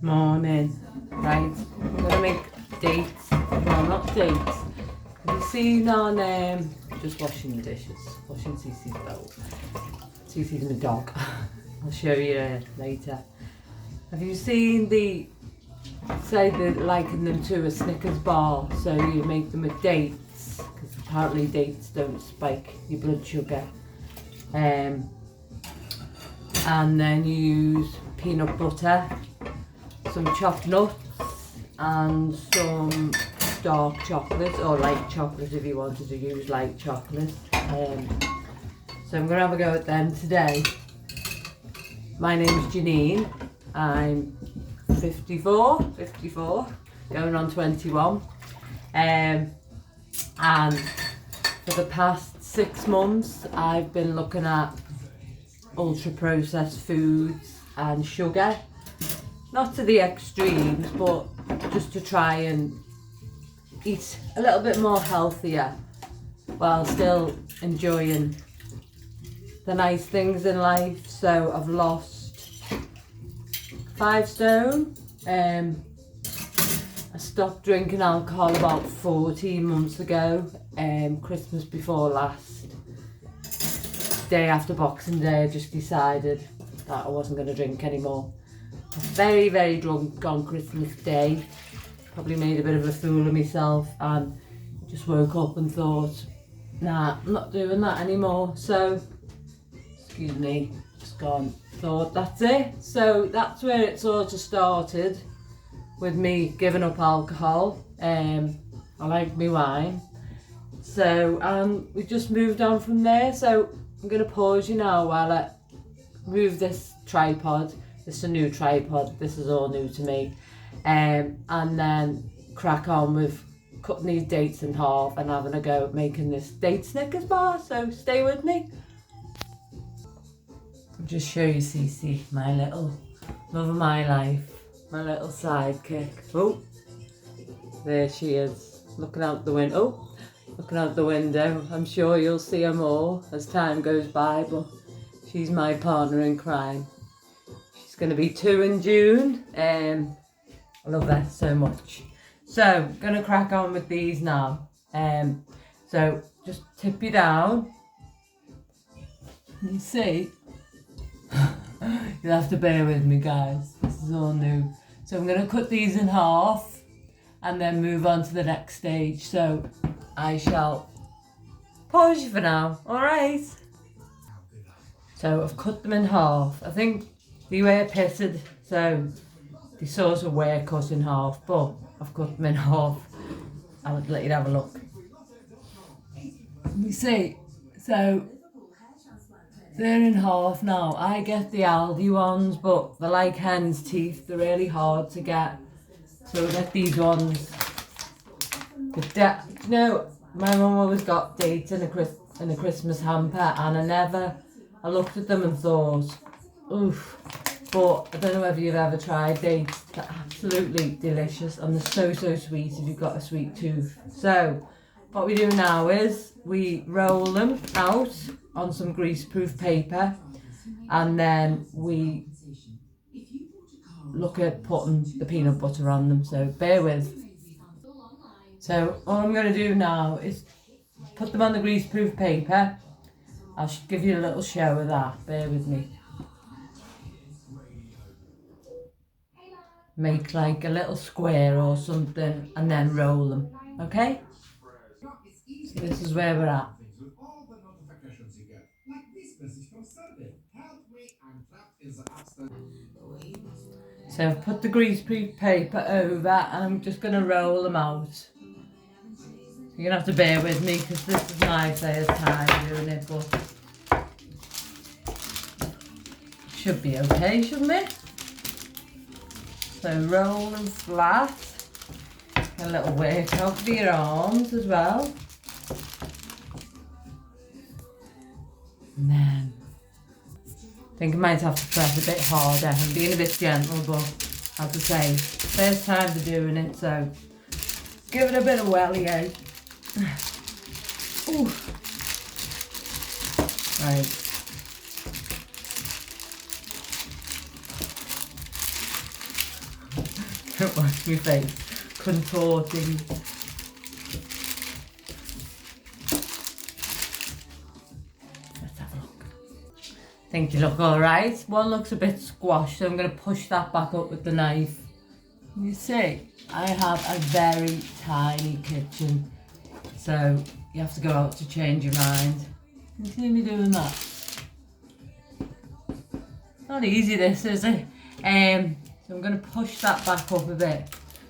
Morning. Right, I'm gonna make dates. Well, not dates. Have you seen on just washing the dishes, washing Cece's bowl. Cece's my dog. I'll show you later. Have you seen say they liken them to a Snickers bar? So you make them with dates, because apparently dates don't spike your blood sugar. And then you use peanut butter, some chopped nuts and some dark chocolate, or light chocolate if you wanted to use light chocolate. So I'm going to have a go at them today. My name's Janine. I'm 54, going on 21. And for the past 6 months I've been looking at ultra processed foods and sugar. Not to the extremes, but just to try and eat a little bit more healthier while still enjoying the nice things in life. So I've lost 5 stone. I stopped drinking alcohol about 14 months ago, Christmas before last. Day after Boxing Day I just decided that I wasn't going to drink anymore. I was very, very drunk on Christmas Day. Probably made a bit of a fool of myself and just woke up and thought, nah, I'm not doing that anymore. So, excuse me, just gone, thought that's it. So that's where it sort of started, with me giving up alcohol. I like my wine. So we just moved on from there. So I'm going to pause you now while I move this tripod. This is a new tripod, this is all new to me. And then crack on with cutting these dates in half and having a go at making this date Snickers bar, so stay with me. I'll just show you Cece, my little love of my life, my little sidekick. Oh, there she is, looking out the window. Looking out the window. I'm sure you'll see her more as time goes by, but she's my partner in crime. She's going to be 2 in June. I love her so much. So, going to crack on with these now. So, just tip you down. You see? You'll have to bear with me, guys. This is all new. So, I'm going to cut these in half and then move on to the next stage. So, I shall pause you for now, alright? So I've cut them in half. I think they were pitted, so they sort of were cut in half, but I've cut them in half. I'll let you have a look. You see, so they're in half now. I get the Aldi ones, but they're like hen's teeth. They're really hard to get. So I get these ones. You know, my mum always got dates in a Christmas hamper, and I looked at them and thought, oof. But I don't know whether you've ever tried dates. They're absolutely delicious, and they're so, so sweet if you've got a sweet tooth. So what we do now is we roll them out on some greaseproof paper, and then we look at putting the peanut butter on them. So bear with. So all I'm going to do now is put them on the greaseproof paper. I'll give you a little show of that. Bear with me. Make like a little square or something and then roll them. Okay? So this is where we're at. So I've put the greaseproof paper over and I'm just going to roll them out. You're going to have to bear with me because this is my first time doing it, but should be okay, shouldn't it? So roll them flat. A little workout for your arms as well. And then I think I might have to press a bit harder. I'm being a bit gentle, but as I say, first time for doing it, so give it a bit of welly out. Ooh. Right. Don't watch my face contorting. Let's have a look. I think they look alright. One looks a bit squashed, so I'm going to push that back up with the knife. You see, I have a very tiny kitchen, so you have to go out to change your mind. You see me doing that? Not easy this, is it? So I'm going to push that back up a bit.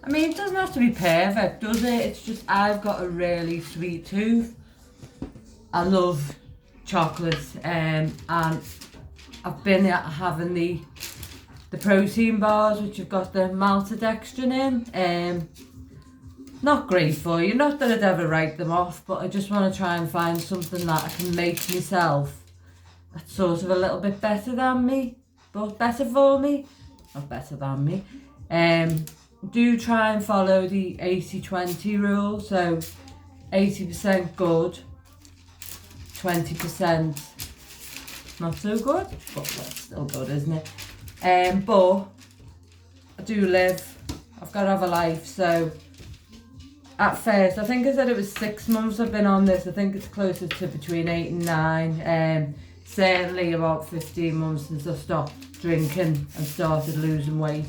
I mean, it doesn't have to be perfect, does it? It's just I've got a really sweet tooth. I love chocolate, and I've been having the protein bars, which have got the maltodextrin in. Not great for you, not that I'd ever write them off, but I just want to try and find something that I can make myself that's sort of a little bit better than me, but better for me, not better than me. Do try and follow the 80-20 rule, so 80% good, 20% not so good, but that's still good, isn't it? But I do live, I've got to have a life, so at first, I think I said it was 6 months I've been on this. I think it's closer to between 8 and 9. Certainly about 15 months since I stopped drinking and started losing weight.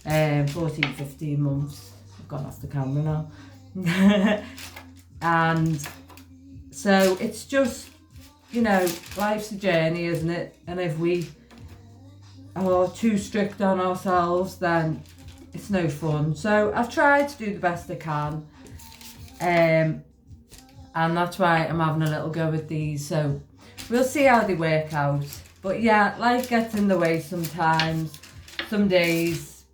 14, 15 months. I've gone off the camera now. And so it's just, you know, life's a journey, isn't it? And if we are too strict on ourselves, then it's no fun. So I've tried to do the best I can, and that's why I'm having a little go with these. So we'll see how they work out. But yeah, life gets in the way sometimes. Some days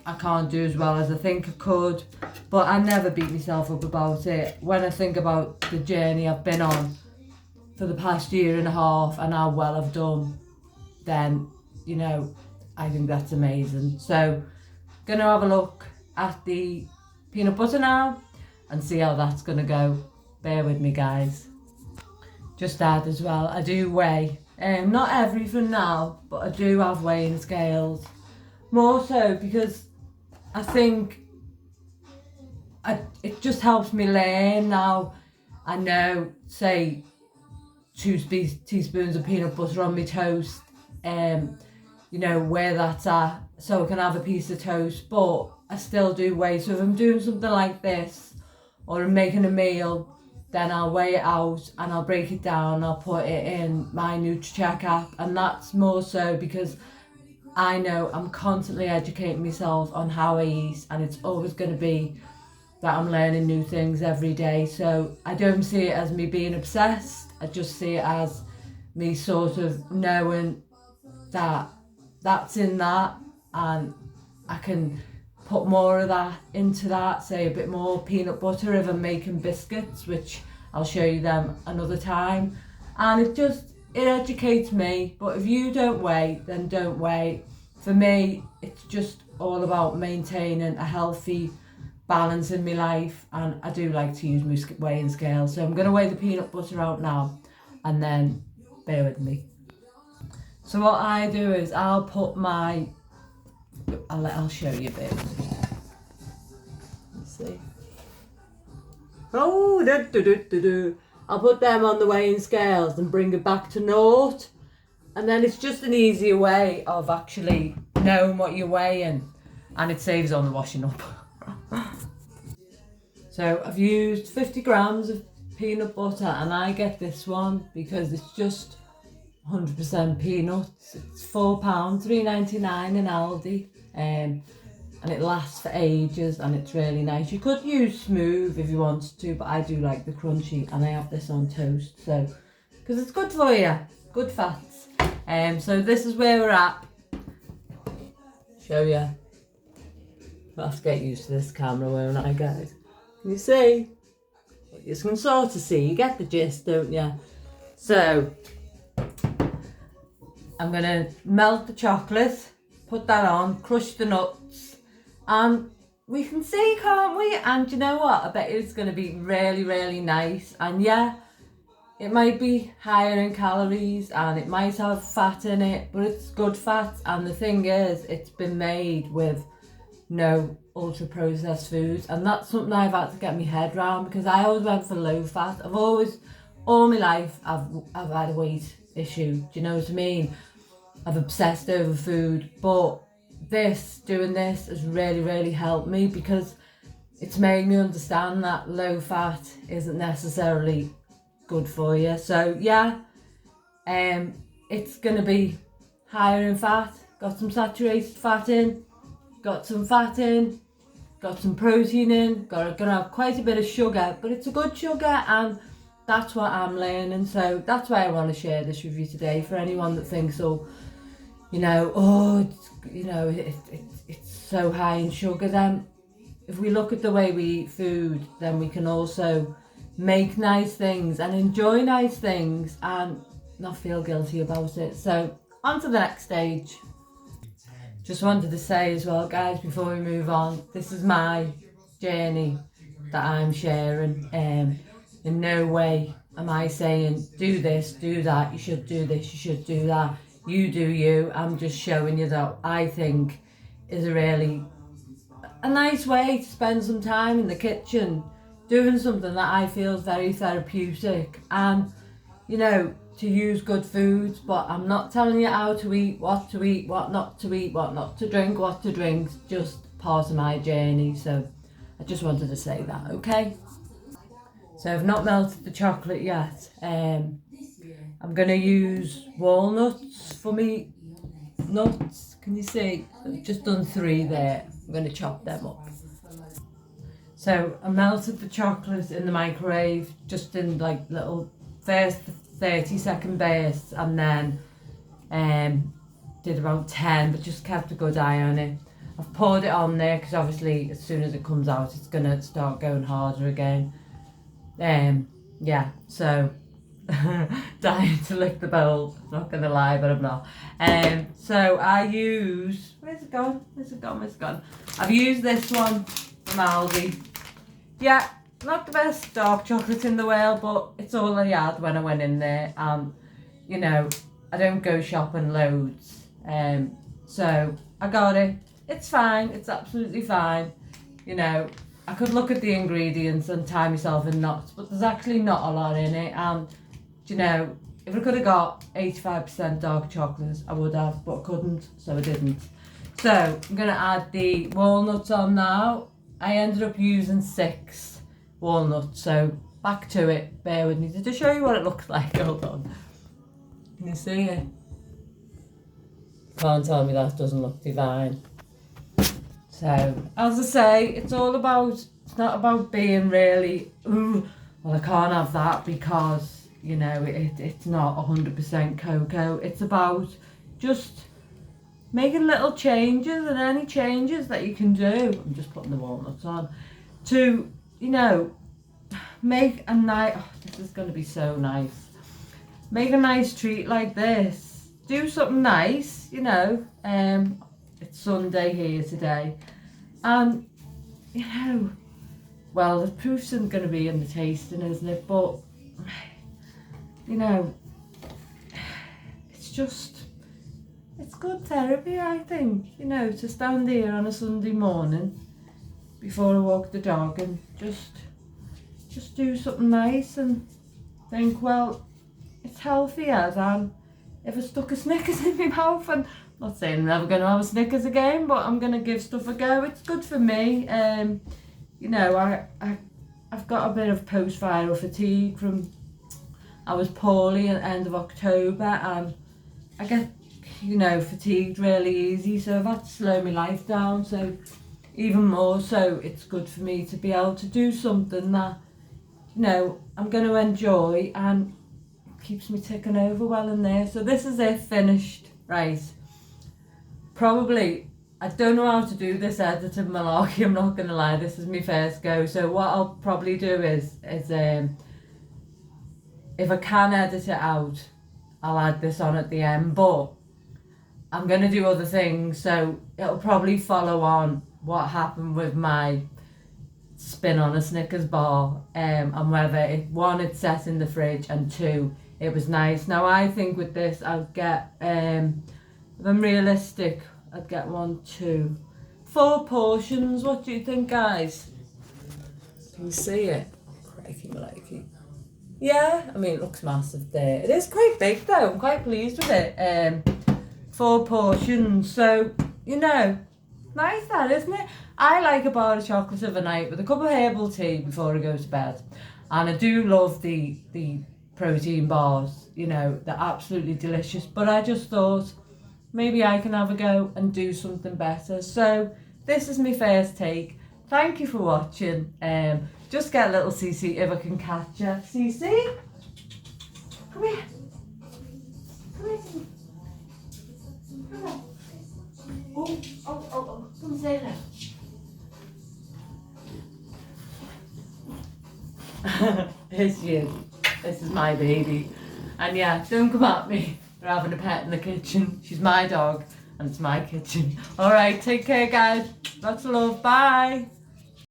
I can't do as well as I think I could, but I never beat myself up about it. When I think about the journey I've been on for the past 1.5 years and how well I've done, then, you know, I think that's amazing. So gonna have a look at the peanut butter now and see how that's gonna go. Bear with me, guys. Just add as well, I do weigh, not everything now, but I do have weighing scales. More so because I think it just helps me learn now. I know, say, 2 teaspoons of peanut butter on my toast, you know, where that's at, so I can have a piece of toast, but I still do weigh. So if I'm doing something like this, or I'm making a meal, then I'll weigh it out and I'll break it down, I'll put it in my NutriCheck app, and that's more so because I know I'm constantly educating myself on how I eat, and it's always going to be that I'm learning new things every day. So I don't see it as me being obsessed, I just see it as me sort of knowing that that's in that, and I can put more of that into that, say a bit more peanut butter if I'm making biscuits, which I'll show you them another time. And it educates me. But if you don't weigh, then don't weigh. For me, it's just all about maintaining a healthy balance in my life, and I do like to use my weighing scale. So I'm going to weigh the peanut butter out now, and then bear with me. So what I do is I'll put my, I'll show you a bit. Let's see. Oh, I'll put them on the weighing scales and bring it back to naught. And then it's just an easier way of actually knowing what you're weighing, and it saves on the washing up. So I've used 50 grams of peanut butter, and I get this one because it's just 100% peanuts. It's £4, £3.99 in Aldi, and it lasts for ages, and it's really nice. You could use smooth if you wanted to, but I do like the crunchy, and I have this on toast, so because it's good for you, good fats. So this is where we're at. Show you. Let's get used to this camera, won't I, guys? Can you see? You can sort of see. You get the gist, don't you? So I'm going to melt the chocolate, put that on, crush the nuts, and we can see, can't we? And you know what? I bet it's going to be really, really nice. And yeah, it might be higher in calories and it might have fat in it, but it's good fat. And the thing is, it's been made with no ultra processed foods, and that's something I've had to get my head around, because I always went for low fat. I've always, all my life, I've had a weight issue. Do you know what I mean? I've obsessed over food, but doing this has really helped me, because it's made me understand that low fat isn't necessarily good for you. So yeah, it's gonna be higher in fat, got some saturated fat in, got some fat in, got some protein in, gonna have quite a bit of sugar, but it's a good sugar, and that's what I'm learning. So that's why I want to share this with you today, for anyone that thinks, oh, it's so high in sugar. Then if we look at the way we eat food, then we can also make nice things and enjoy nice things and not feel guilty about it. So on to the next stage. Just wanted to say as well, guys, before we move on, this is my journey that I'm sharing. In no way am I saying do this, do that, you should do this, you should do that, you do you. I'm just showing you that I think is a nice way to spend some time in the kitchen doing something that I feel is very therapeutic, and to use good foods. But I'm not telling you how to eat, what not to eat, what not to drink, what to drink. It's just part of my journey. So I just wanted to say that, okay? So I've not melted the chocolate yet. I'm going to use walnuts for me nuts. Can you see? I've just done 3 there. I'm going to chop them up. So I melted the chocolate in the microwave, just in like little first 30-second bursts, and then did about 10, but just kept a good eye on it. I've poured it on there because obviously as soon as it comes out it's going to start going harder again. Yeah, so dying to lick the bowl, not gonna lie, but I'm not. So I use, where's it gone? I've used this one from Aldi. Yeah, not the best dark chocolate in the world, but it's all I had when I went in there. I don't go shopping loads, so I got it. It's fine, it's absolutely fine. I could look at the ingredients and tie myself in knots, but there's actually not a lot in it. And if I could have got 85% dark chocolate, I would have, but I couldn't, so I didn't. So I'm going to add the walnuts on now. I ended up using 6 walnuts, so back to it. Bear with me to show you what it looks like. Hold on. Can you see it? Can't tell me that doesn't look divine. So, as I say, it's not about being really, ooh, well, I can't have that because, it's not 100% cocoa. It's about just making little changes, and any changes that you can do. I'm just putting the walnuts on. To, make a nice, this is going to be so nice. Make a nice treat like this. Do something nice, it's Sunday here today, and well, the proof's going to be in the tasting, isn't it? But it's good therapy, I think, to stand here on a Sunday morning before I walk the dog and just do something nice and think, well, it's healthier than if I stuck a Snickers in my mouth. And I'm not saying I'm never going to have a Snickers again, but I'm going to give stuff a go. It's good for me. I've got a bit of post-viral fatigue from, I was poorly at the end of October, and I get, fatigued really easy, so I've had to slow my life down. So even more so, it's good for me to be able to do something that, I'm going to enjoy and keeps me ticking over well in there. So this is it, finished. Right. Probably, I don't know how to do this editing malarkey, I'm not going to lie, this is my first go. So what I'll probably do is if I can edit it out, I'll add this on at the end, but I'm going to do other things, so it'll probably follow on what happened with my spin on a Snickers bar, and whether one, it's set in the fridge, and 2, it was nice. Now I think with this I'll get, if I'm realistic, I'd get 1, 2, 4 portions. What do you think, guys? Can you see it? Crikey malakey. Yeah, I mean, it looks massive there. It is quite big though. I'm quite pleased with it. 4 portions. So, you know, nice that, isn't it? I like a bar of chocolate overnight with a cup of herbal tea before I go to bed. And I do love the protein bars. You know, they're absolutely delicious. But I just thought maybe I can have a go and do something better. So this is my first take. Thank you for watching. Just get a little Cece if I can catch her. Cece? Come here. Come here. Come here. Oh. Come say that. It's you. This is my baby. And yeah, don't come at me for having a pet in the kitchen. She's my dog and it's my kitchen. Alright, take care guys. Lots of love. Bye.